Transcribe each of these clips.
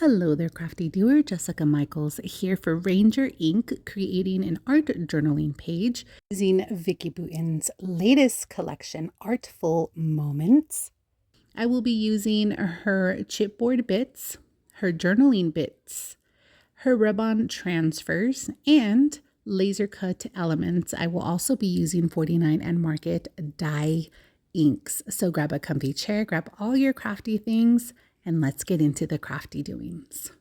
Hello there, crafty doer. Jessica Michaels here for Ranger Ink, creating an art journaling page using Vicki Boutin's latest collection, Artful Moments. I will be using her chipboard bits, her journaling bits, her rub-on transfers, and laser cut elements. I will also be using 49 and Market dye inks. So grab a comfy chair, grab all your crafty things, and let's get into the crafty doings.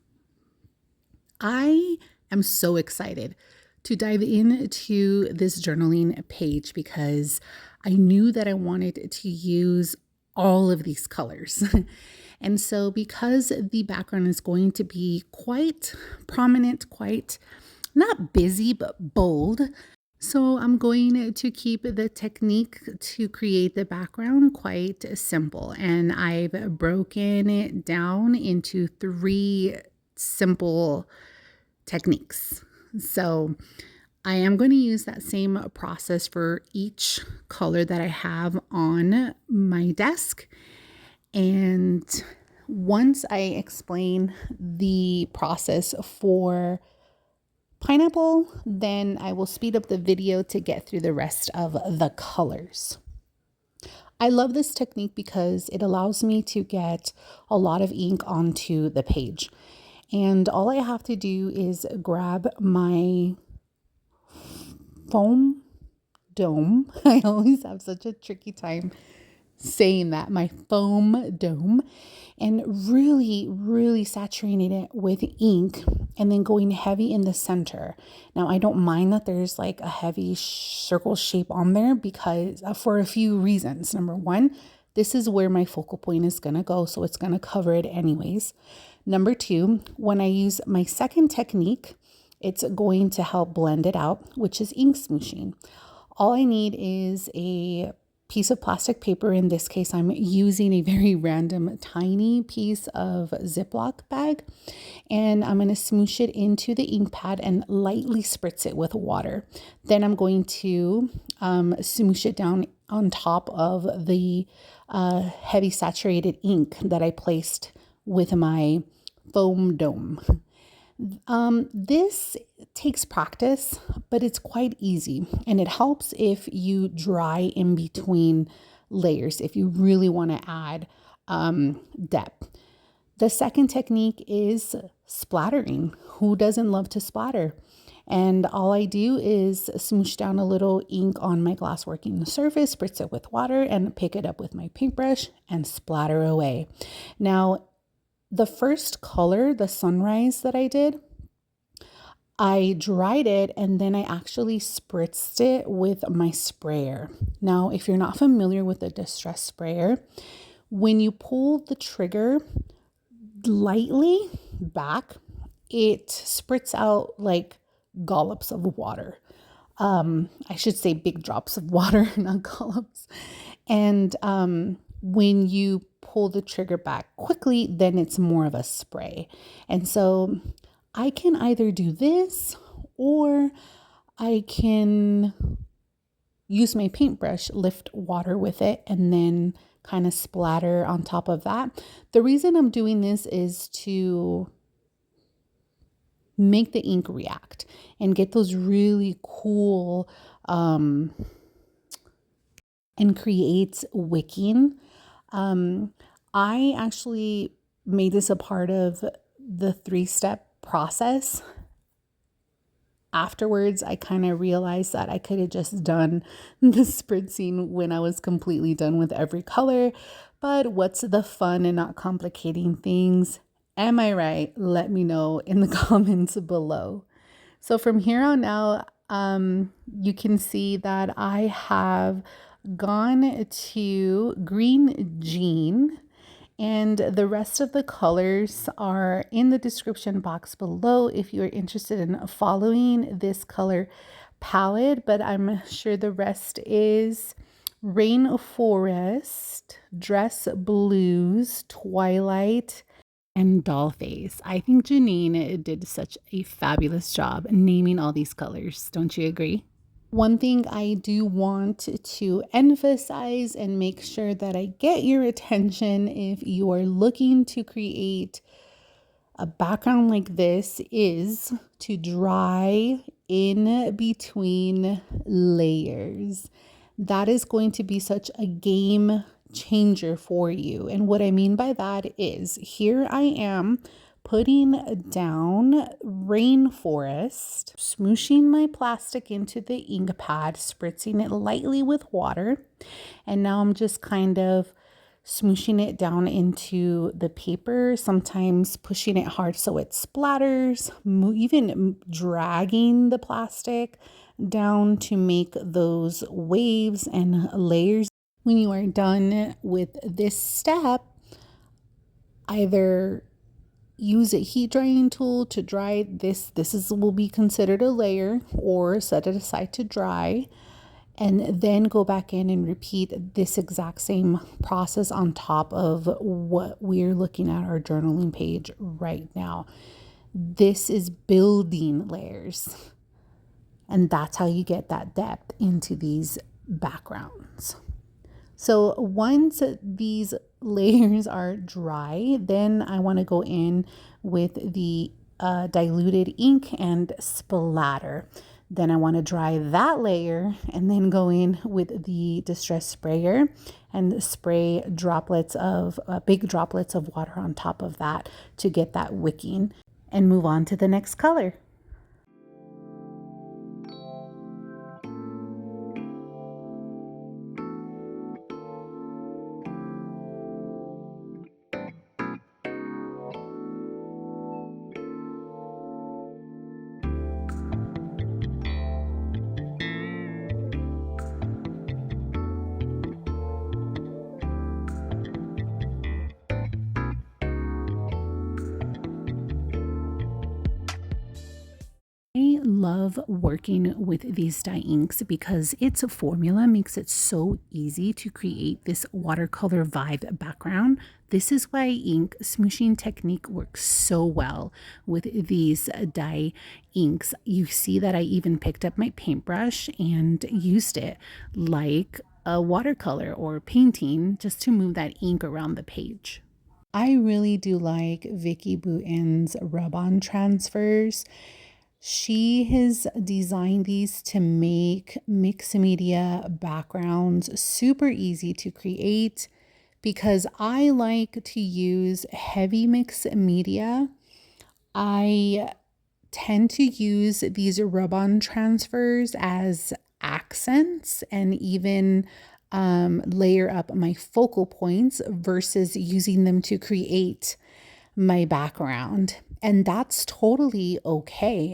I am so excited to dive into this journaling page because I knew that I wanted to use all of these colors. And so because the background is going to be quite prominent, quite not busy, but bold, so I'm going to keep the technique to create the background quite simple. And I've broken it down into 3 simple techniques. So I am going to use that same process for each color that I have on my desk. And once I explain the process for pineapple, then I will speed up the video to get through the rest of the colors. I love this technique because it allows me to get a lot of ink onto the page. And all I have to do is grab my foam dome. I always have such a tricky time saying that, my foam dome, and really saturating it with ink and then going heavy in the center. Now I don't mind that there's like a heavy circle shape on there because for a few reasons. Number 1, this is where my focal point is going to go, so it's going to cover it anyways. Number 2, when I use my second technique, it's going to help blend it out, which is ink smooshing. All I need is a piece of plastic paper. In this case, I'm using a very random tiny piece of Ziploc bag, and I'm going to smoosh it into the ink pad and lightly spritz it with water. Then I'm going to smoosh it down on top of the heavy saturated ink that I placed with my foam dome. This takes practice, but it's quite easy, and it helps if you dry in between layers if you really want to add depth. The second technique is splattering. Who doesn't love to splatter? And all I do is smoosh down a little ink on my glass working surface, spritz it with water, and pick it up with my paintbrush and splatter away. Now, the first color, the sunrise that I did, I dried it and then I actually spritzed it with my sprayer. Now, if you're not familiar with the distress sprayer, when you pull the trigger lightly back, it spritz out like dollops of water. I should say big drops of water, not dollops. And when you pull the trigger back quickly, then it's more of a spray. And so I can either do this or I can use my paintbrush, lift water with it, and then kind of splatter on top of that. The reason I'm doing this is to make the ink react and get those really cool and create wicking. I actually made this a part of the 3-step process. Afterwards, I kind of realized that I could have just done the spritzing when I was completely done with every color. But what's the fun in not complicating things? Am I right? Let me know in the comments below. So from here on out, you can see that I have gone to green jean, and the rest of the colors are in the description box below if you are interested in following this color palette, but I'm sure the rest is Rainforest, Dress Blues, Twilight, and Dollface. I think Janine did such a fabulous job naming all these colors. Don't you agree? One thing I do want to emphasize and make sure that I get your attention if you are looking to create A background like this is to dry in between layers. That is going to be such a game changer for you. And what I mean by that is here I am putting down rainforest, smooshing my plastic into the ink pad, spritzing it lightly with water. And now I'm just kind of smooshing it down into the paper, sometimes pushing it hard so it splatters, even dragging the plastic down to make those waves and layers. When you are done with this step, either use a heat drying tool to dry this. Will be considered a layer, or set it aside to dry, and then go back in and repeat this exact same process on top of what we're looking at our journaling page right now. This is building layers, and that's how you get that depth into these backgrounds. So once these layers are dry, then I want to go in with the diluted ink and splatter. Then I want to dry that layer and then go in with the distress sprayer and spray droplets of big droplets of water on top of that to get that wicking, and move on to the next color. I love working with these dye inks because its formula makes it so easy to create this watercolor vibe background. This is why ink smooshing technique works so well with these dye inks. You see that I even picked up my paintbrush and used it like a watercolor or painting just to move that ink around the page. I really do like Vicki Boutin's rub-on transfers. She has designed these to make mixed media backgrounds super easy to create, because I like to use heavy mixed media. I tend to use these rub-on transfers as accents and even layer up my focal points versus using them to create my background. And that's totally okay.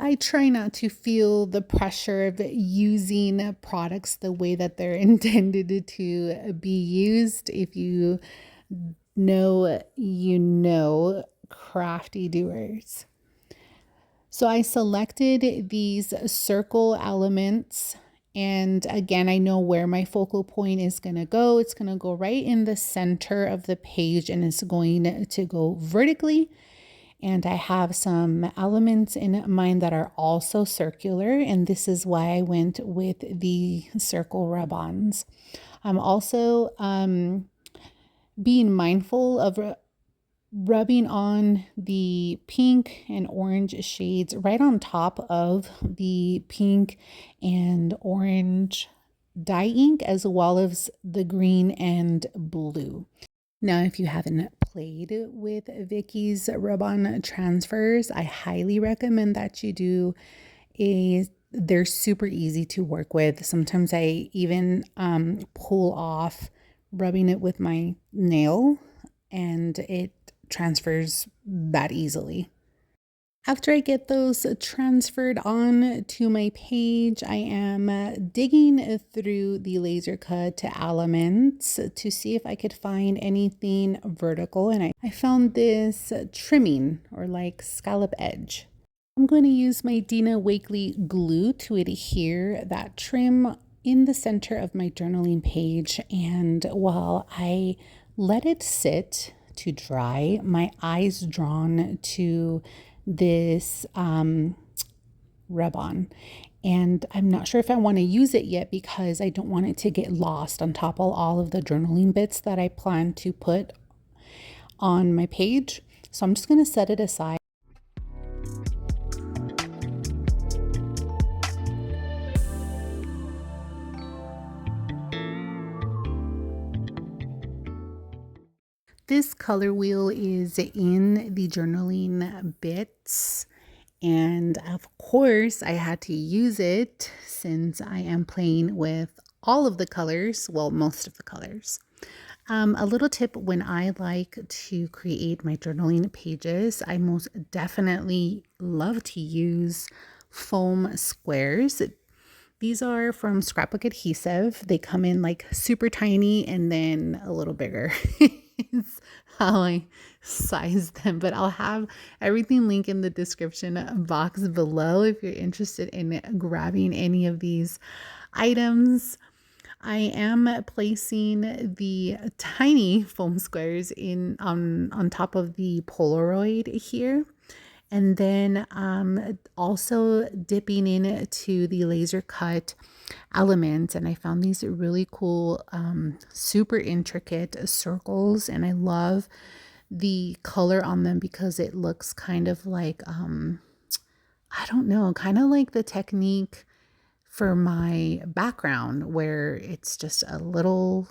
I try not to feel the pressure of using products the way that they're intended to be used. If you know, you know, crafty doers. So I selected these circle elements, and again, I know where my focal point is going to go. It's going to go right in the center of the page, and it's going to go vertically. And I have some elements in mind that are also circular, and this is why I went with the circle rub-ons. I'm also being mindful of rubbing on the pink and orange shades right on top of the pink and orange dye ink, as well as the green and blue. Now, if you haven't played with Vicki's rub-on transfers, I highly recommend that you do. They're super easy to work with. Sometimes I even pull off rubbing it with my nail, and it transfers that easily. After I get those transferred on to my page, I am digging through the laser cut elements to see if I could find anything vertical. And I found this trimming, or like scallop edge. I'm going to use my Dina Wakley glue to adhere that trim in the center of my journaling page. And while I let it sit to dry, my eyes drawn to this rub-on, and I'm not sure if I want to use it yet because I don't want it to get lost on top of all of the journaling bits that I plan to put on my page. So I'm just going to set it aside. This color wheel is in the journaling bits, and of course I had to use it since I am playing with all of the colors, well, most of the colors. A little tip: when I like to create my journaling pages, I most definitely love to use foam squares. These are from Scrapbook Adhesive. They come in like super tiny and then a little bigger. It's how I size them, but I'll have everything linked in the description box below if you're interested in grabbing any of these items. I am placing the tiny foam squares in on top of the Polaroid here. And then also dipping into the laser cut elements, and I found these really cool, super intricate circles, and I love the color on them because it looks kind of like, I don't know, kind of like the technique for my background where it's just a little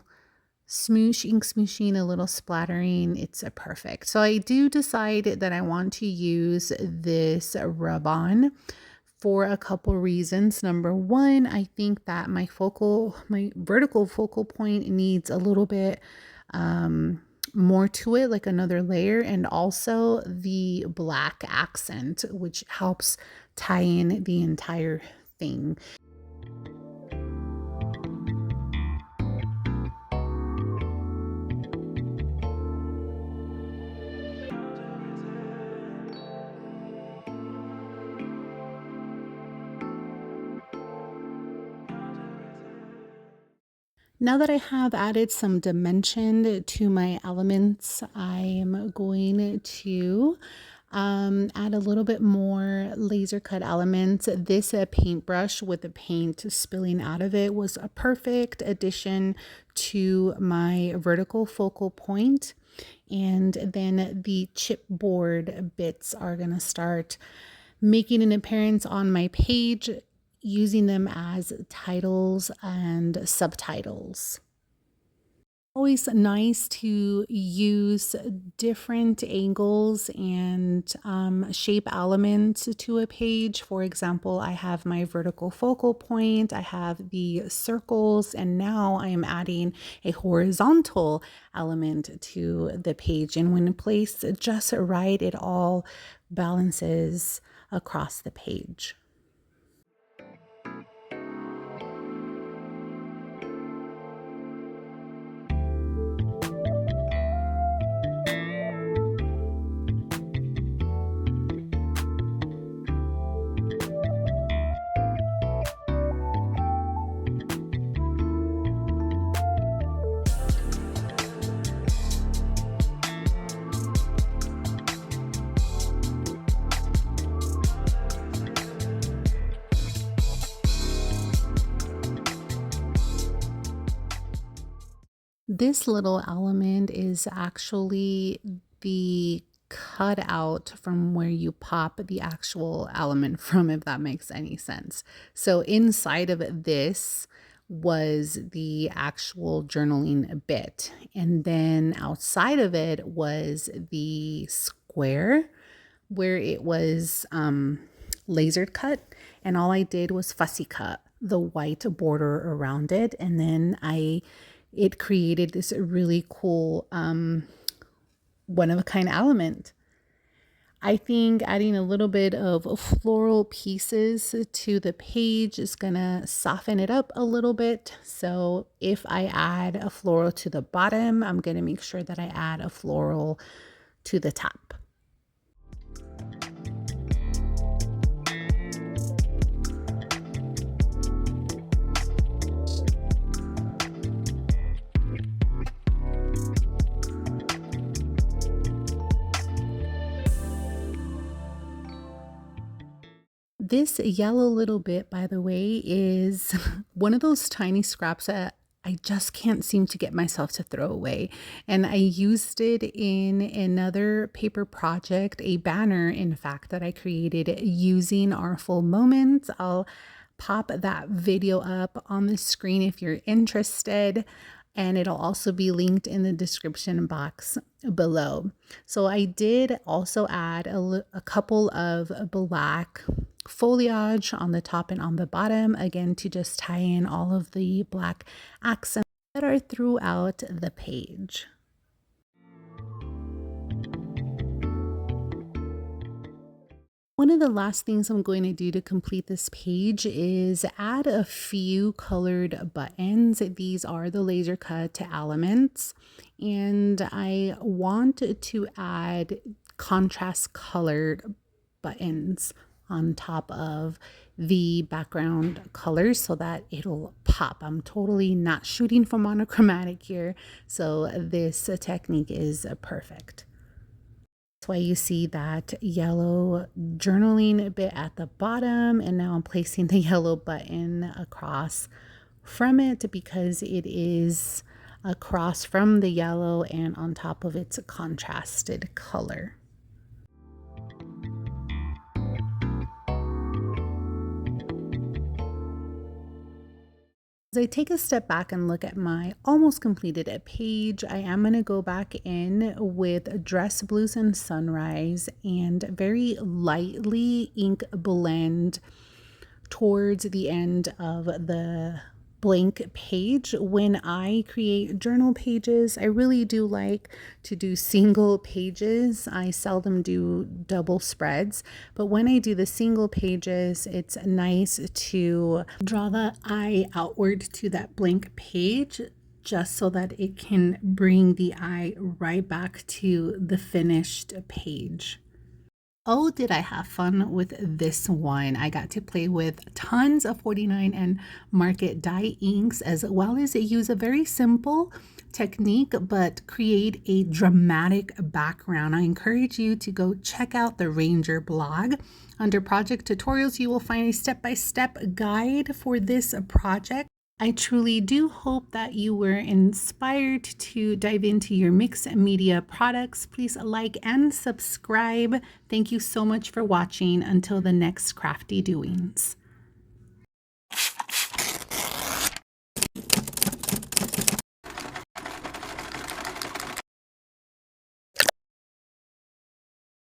smoosh, ink smooshing, a little splattering. It's a perfect. So I do decide that I want to use this rub-on for a couple reasons. Number one, I think that my vertical focal point needs a little bit more to it, like another layer, and also the black accent, which helps tie in the entire thing. Now that I have added some dimension to my elements, I am going to add a little bit more laser cut elements. This paintbrush with the paint spilling out of it was a perfect addition to my vertical focal point. And then the chipboard bits are going to start making an appearance on my page, using them as titles and subtitles. Always nice to use different angles and shape elements to a page. For example, I have my vertical focal point, I have the circles, and now I am adding a horizontal element to the page. And when placed just right, it all balances across the page. This little element is actually the cutout from where you pop the actual element from, if that makes any sense. So inside of this was the actual journaling bit, and then outside of it was the square where it was lasered cut, and all I did was fussy cut the white border around it, and then it created this really cool one of a kind element. I think adding a little bit of floral pieces to the page is gonna soften it up a little bit. So if I add a floral to the bottom, I'm gonna make sure that I add a floral to the top. This yellow little bit, by the way, is one of those tiny scraps that I just can't seem to get myself to throw away. And I used it in another paper project, a banner, in fact, that I created using Artful moments. I'll pop that video up on the screen if you're interested, and it'll also be linked in the description box below. So I did also add a couple of black foliage on the top and on the bottom, again, to just tie in all of the black accents that are throughout the page. One of the last things I'm going to do to complete this page is add a few colored buttons. These are the laser cut elements, and I want to add contrast colored buttons on top of the background colors so that it'll pop. I'm totally not shooting for monochromatic here, so this technique is perfect. That's why you see that yellow journaling bit at the bottom, and now I'm placing the yellow button across from it because it is across from the yellow and on top of its contrasted color. As I take a step back and look at my almost completed page, I am going to go back in with Dress Blues and Sunrise and very lightly ink blend towards the end of the blank page. When I create journal pages, I really do like to do single pages. I seldom do double spreads, but when I do the single pages, it's nice to draw the eye outward to that blank page just so that it can bring the eye right back to the finished page. Oh, did I have fun with this one? I got to play with tons of 49 and Market dye inks, as well as use a very simple technique, but create a dramatic background. I encourage you to go check out the Ranger blog. Under project tutorials, you will find a step-by-step guide for this project. I truly do hope that you were inspired to dive into your mixed media products. Please like and subscribe. Thank you so much for watching. Until the next crafty doings.